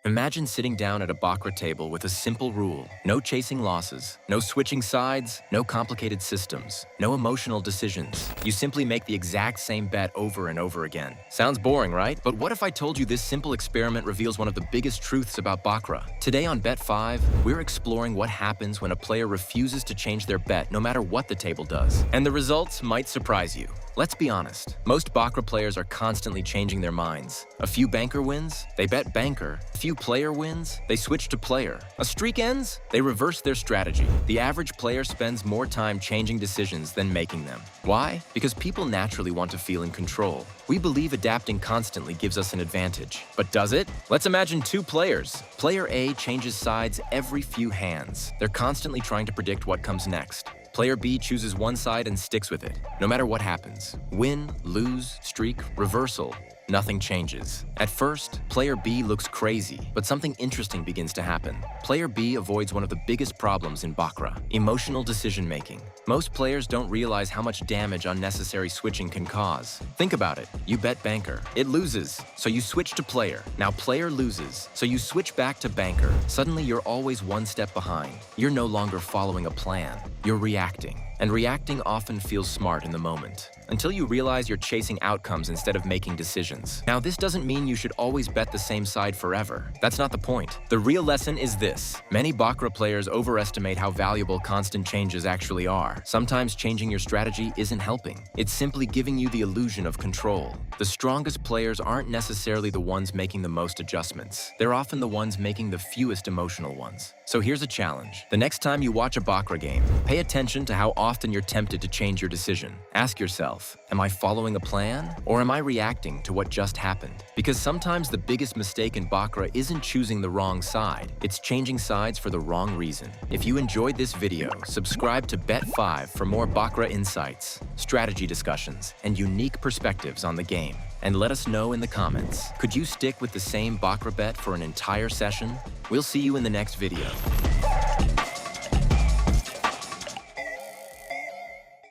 Imagine sitting down at a Baccarat table with a simple rule: no chasing losses, no switching sides, no complicated systems, no emotional decisions. You simply make the exact same bet over and over again. Sounds boring, right? But what if I told you this simple experiment reveals one of the biggest truths about Baccarat? Today on Bet 5, we're exploring what happens when a player refuses to change their bet no matter what the table does. And the results might surprise you. Let's be honest, most Baccarat players are constantly changing their minds. A few banker wins, they bet banker. A few player wins, they switch to player. A streak ends, they reverse their strategy. The average player spends more time changing decisions than making them. Why? Because people naturally want to feel in control. We believe adapting constantly gives us an advantage. But does it? Let's imagine two players. Player A changes sides every few hands. They're constantly trying to predict what comes next. Player B chooses one side and sticks with it, no matter what happens. Win, lose, streak, reversal, nothing changes. At first, Player B looks crazy, but something interesting begins to happen. Player B avoids one of the biggest problems in Baccarat: emotional decision-making. Most players don't realize how much damage unnecessary switching can cause. Think about it. You bet banker. It loses, so you switch to player. Now player loses, so you switch back to banker. Suddenly, you're always one step behind. You're no longer following a plan. You're reacting. And reacting often feels smart in the moment, until you realize you're chasing outcomes instead of making decisions. Now, this doesn't mean you should always bet the same side forever. That's not the point. The real lesson is this: many Baccarat players overestimate how valuable constant changes actually are. Sometimes changing your strategy isn't helping. It's simply giving you the illusion of control. The strongest players aren't necessarily the ones making the most adjustments. They're often the ones making the fewest emotional ones. So here's a challenge. The next time you watch a Baccarat game, pay attention to how often you're tempted to change your decision. Ask yourself, am I following a plan, or am I reacting to what just happened? Because sometimes the biggest mistake in Baccarat isn't choosing the wrong side, it's changing sides for the wrong reason. If you enjoyed this video, subscribe to Bet 5 for more Baccarat insights, strategy discussions, and unique perspectives on the game. And let us know in the comments, could you stick with the same Baccarat bet for an entire session? We'll see you in the next video.